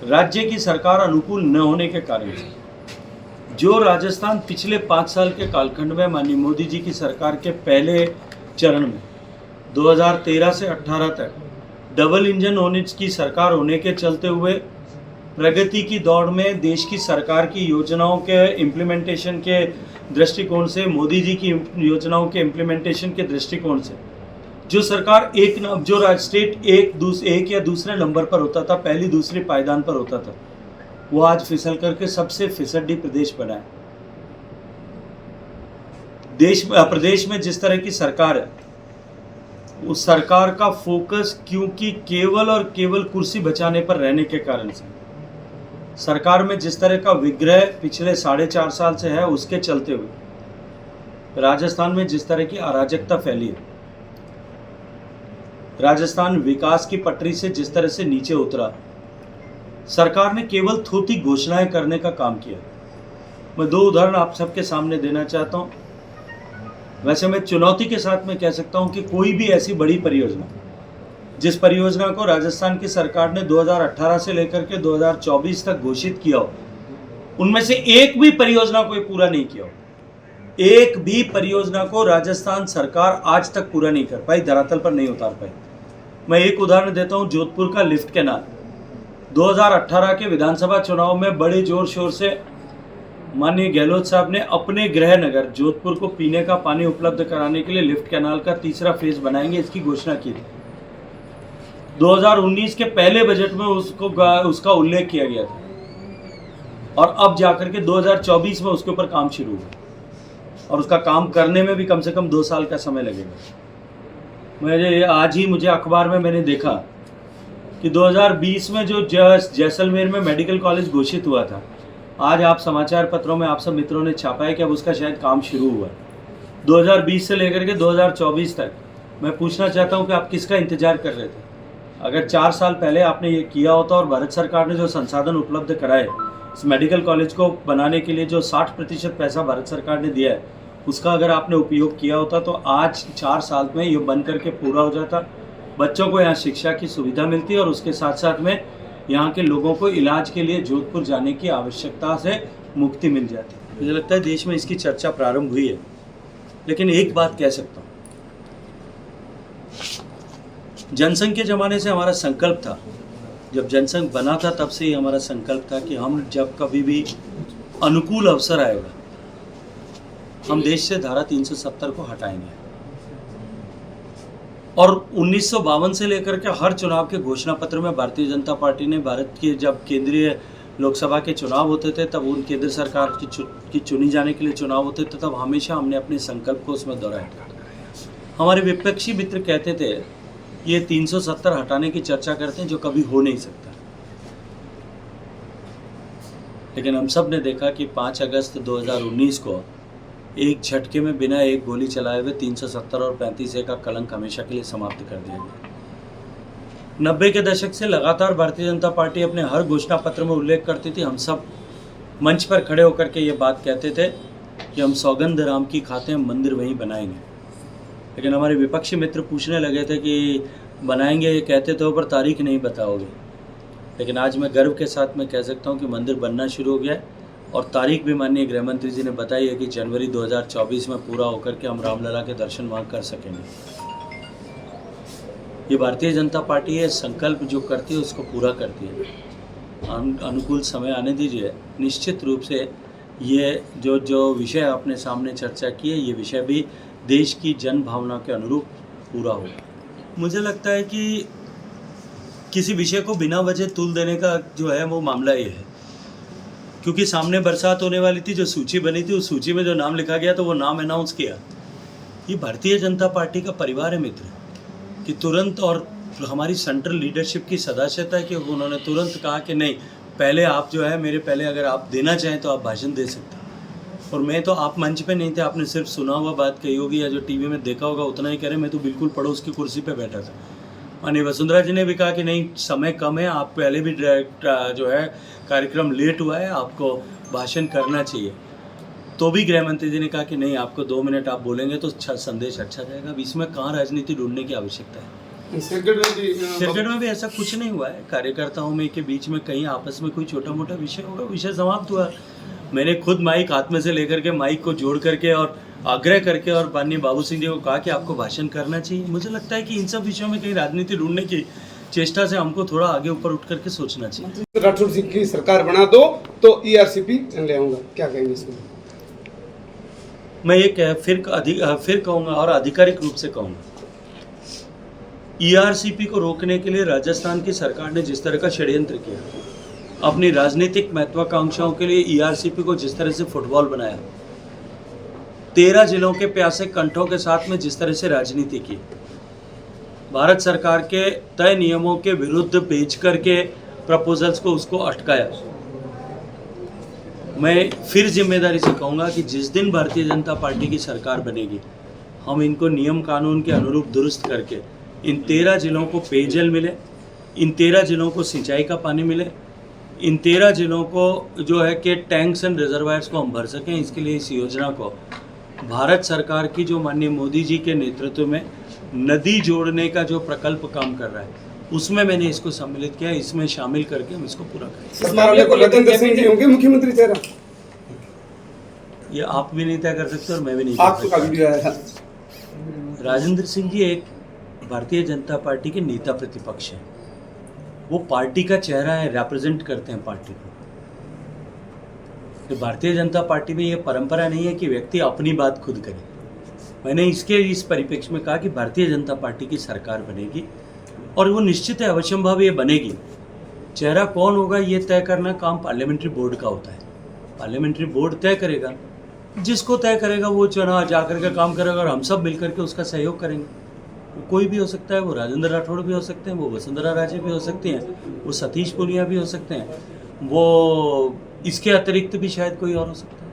राज्य की सरकार अनुकूल न होने के कारण से जो राजस्थान पिछले 5 साल के कालखंड में माननीय मोदी जी की सरकार के पहले चरण में 2013 से 18 तक डबल इंजन होने की सरकार होने के चलते हुए प्रगति की दौड़ में देश की सरकार की योजनाओं के इम्प्लीमेंटेशन के दृष्टिकोण से, मोदी जी की योजनाओं के इम्प्लीमेंटेशन के दृष्टिकोण से जो सरकार जो स्टेट एक या दूसरे नंबर पर होता था, पहली दूसरी पायदान पर होता था, वो आज फिसल करके सबसे फिसड्डी प्रदेश बना है। प्रदेश में जिस तरह की सरकार है, उस सरकार का फोकस क्योंकि केवल और केवल कुर्सी बचाने पर रहने के कारण से सरकार में जिस तरह का विग्रह पिछले 4.5 साल से है, उसके चलते हुए राजस्थान में जिस तरह की अराजकता फैली है, राजस्थान विकास की पटरी से जिस तरह से नीचे उतरा, सरकार ने केवल थोथी घोषणाएं करने का काम किया। मैं 2 उदाहरण आप सबके सामने देना चाहता हूं। वैसे मैं चुनौती के साथ में कह सकता हूं कि कोई भी ऐसी बड़ी परियोजना जिस परियोजना को राजस्थान की सरकार ने 2018 से लेकर के 2024 तक घोषित किया हो, उनमें से एक भी परियोजना को पूरा नहीं किया हो, एक भी परियोजना को राजस्थान सरकार आज तक पूरा नहीं कर पाई, धरातल पर नहीं उतार पाई। मैं एक उदाहरण देता हूं, जोधपुर का लिफ्ट कैनाल 2018 के विधानसभा चुनाव में बड़े जोर शोर से माननीय गहलोत साहब ने अपने गृह नगर जोधपुर को पीने का पानी उपलब्ध कराने के लिए लिफ्ट कैनाल का 3रा फेज बनाएंगे, इसकी घोषणा की थी। 2019 के पहले बजट में उसका उल्लेख किया गया था और अब जाकर के 2024 में उसके ऊपर काम शुरू हुआ और उसका काम करने में भी कम से कम 2 साल का समय लगेगा। मुझे अखबार में मैंने देखा कि 2020 में जो जैसलमेर में मेडिकल कॉलेज घोषित हुआ था, आज आप समाचार पत्रों में आप सब मित्रों ने छापा है कि अब उसका शायद काम शुरू हुआ है। 2020 से लेकर के 2024 तक मैं पूछना चाहता हूं कि आप किसका इंतजार कर रहे थे? अगर 4 साल पहले आपने ये किया होता और भारत सरकार ने जो संसाधन उपलब्ध कराए इस मेडिकल कॉलेज को बनाने के लिए, जो 60% पैसा भारत सरकार ने दिया है, उसका अगर आपने उपयोग किया होता तो आज 4 साल में ये बन करके पूरा हो जाता। बच्चों को यहाँ शिक्षा की सुविधा मिलती है और उसके साथ साथ में यहाँ के लोगों को इलाज के लिए जोधपुर जाने की आवश्यकता से मुक्ति मिल जाती। मुझे लगता है देश में इसकी चर्चा प्रारंभ हुई है, लेकिन एक बात कह सकता हूँ, जनसंघ के ज़माने से हमारा संकल्प था, जब जनसंघ बना था तब से ही हमारा संकल्प था कि हम जब कभी भी अनुकूल अवसर आएगा, हम देश से धारा 370 को हटाएंगे। और 1952 से लेकर के हर चुनाव के घोषणा पत्र में भारतीय जनता पार्टी ने, भारत के जब केंद्रीय लोकसभा के चुनाव होते थे, तब उन केंद्र सरकार की चुनी जाने के लिए चुनाव होते थे, तब हमेशा हमने अपने संकल्प को उसमें दोहराया। हमारे विपक्षी मित्र कहते थे ये 370 हटाने की चर्चा करते हैं जो कभी हो नहीं सकता, लेकिन हम सब ने देखा कि 5 अगस्त 2019 को एक झटके में बिना एक गोली चलाए हुए 370 और 35A का कलंक हमेशा के लिए समाप्त कर दिया गया। 90 के दशक से लगातार भारतीय जनता पार्टी अपने हर घोषणा पत्र में उल्लेख करती थी, हम सब मंच पर खड़े होकर के ये बात कहते थे कि हम सौगंध राम की खाते हैं, मंदिर वहीं बनाएंगे। लेकिन हमारे विपक्षी मित्र पूछने लगे थे कि बनाएंगे ये कहते थे पर तारीख नहीं बताओगे। लेकिन आज मैं गर्व के साथ में कह सकता हूँ कि मंदिर बनना शुरू हो गया है और तारीख भी माननीय गृह मंत्री जी ने बताई है कि जनवरी 2024 में पूरा होकर के हम रामलला के दर्शन वहाँ कर सकेंगे। ये भारतीय जनता पार्टी है, संकल्प जो करती है उसको पूरा करती है। अनुकूल समय आने दीजिए, निश्चित रूप से ये जो विषय आपने सामने चर्चा की है, ये विषय भी देश की जन भावना के अनुरूप पूरा होगा। मुझे लगता है कि किसी विषय को बिना वजह तुल देने का जो है वो मामला ये है, क्योंकि सामने बरसात होने वाली थी, जो सूची बनी थी उस सूची में जो नाम लिखा गया तो वो नाम अनाउंस किया। ये भारतीय जनता पार्टी का परिवार है मित्र, कि तुरंत, और हमारी सेंट्रल लीडरशिप की सदाशत है कि उन्होंने तुरंत कहा कि नहीं, पहले आप जो है मेरे पहले अगर आप देना चाहें तो आप भाषण दे सकते हैं। और मैं तो, आप मंच पे नहीं थे, आपने सिर्फ सुना हुआ बात कही होगी या जो टीवी में देखा होगा उतना ही करें। मैं तो बिल्कुल पड़ोस की कुर्सी पे बैठा था। माननीय वसुंधरा जी ने भी कहा कि नहीं, समय कम है, आप पहले भी जो है कार्यक्रम लेट हुआ है, आपको भाषण करना चाहिए। तो भी गृह मंत्री जी ने कहा कि नहीं, आपको 2 मिनट आप बोलेंगे तो संदेश अच्छा जाएगा। अब इसमें कहाँ राजनीति ढूंढने की आवश्यकता है? क्रिकेट में भी ऐसा कुछ नहीं हुआ है। कार्यकर्ताओं में के बीच में कहीं आपस में कोई छोटा मोटा विषय होगा, विषय समाप्त हुआ। मैंने खुद माइक हाथ में से लेकर के माइक को जोड़ करके और आग्रह करके और माननीय बाबू सिंह जी को कहा कि आपको भाषण करना चाहिए। मुझे लगता है कि इन सब विषयों में कहीं राजनीति ढूंढने की चेष्टा से हमको थोड़ा आगे ऊपर उठ करके सोचना चाहिए। राठौड़ सिंह की सरकार बना दो तो ERCP ले आऊंगा, क्या कहेंगे इसमें? मैं ये फिर कहूँगा और आधिकारिक रूप से कहूँगा, ERCP को रोकने के लिए राजस्थान की सरकार ने जिस तरह का षड्यंत्र किया, अपनी राजनीतिक महत्वाकांक्षाओं के लिए ERCP को जिस तरह से फुटबॉल बनाया, 13 जिलों के प्यासे कंठों के साथ में जिस तरह से राजनीति की, भारत सरकार के तय नियमों के विरुद्ध भेज करके प्रपोजल्स को उसको अटकाया। मैं फिर जिम्मेदारी से कहूँगा कि जिस दिन भारतीय जनता पार्टी की सरकार बनेगी, हम इनको नियम कानून के अनुरूप दुरुस्त करके इन 13 जिलों को पेयजल मिले, इन 13 जिलों को सिंचाई का पानी मिले, इन 13 जिलों को जो है कि टैंक्स एंड रिजर्वायर्स को हम भर सकें। इसके लिए इस योजना को भारत सरकार की जो माननीय मोदी जी के नेतृत्व में नदी जोड़ने का जो प्रकल्प काम कर रहा है, उसमें मैंने इसको सम्मिलित किया। इसमें शामिल करके हम इसको पूरा करें। राजेंद्र सिंह जी होंगे मुख्यमंत्री चेहरा? ये आप भी नहीं तय कर सकते और मैं भी नहीं आपको कर वीडियो आया था। सकता। राजेंद्र सिंह जी एक भारतीय जनता पार्टी के नेता प्रतिपक्ष हैं। वो पार्टी का चेहरा है, रिप्रेजेंट करते हैं पार्टी को। तो भारतीय जनता पार्टी में ये परंपरा नहीं है कि व्यक्ति अपनी बात खुद करे। मैंने इस परिप्रेक्ष्य में कहा कि भारतीय जनता पार्टी की सरकार बनेगी और वो निश्चित है, अवश्यंभावी ये बनेगी। चेहरा कौन होगा ये तय करना काम पार्लियामेंट्री बोर्ड का होता है। पार्लियामेंट्री बोर्ड तय करेगा, जिसको तय करेगा वो चुनाव जा करके काम करेगा और हम सब मिलकर के उसका सहयोग करेंगे। वो कोई भी हो सकता है, वो राजेंद्र राठौड़ भी हो सकते हैं, वो वसुंधरा राजे भी हो सकते हैं, वो सतीश पूनिया भी हो सकते हैं, वो इसके अतिरिक्त भी शायद कोई और हो सकता है।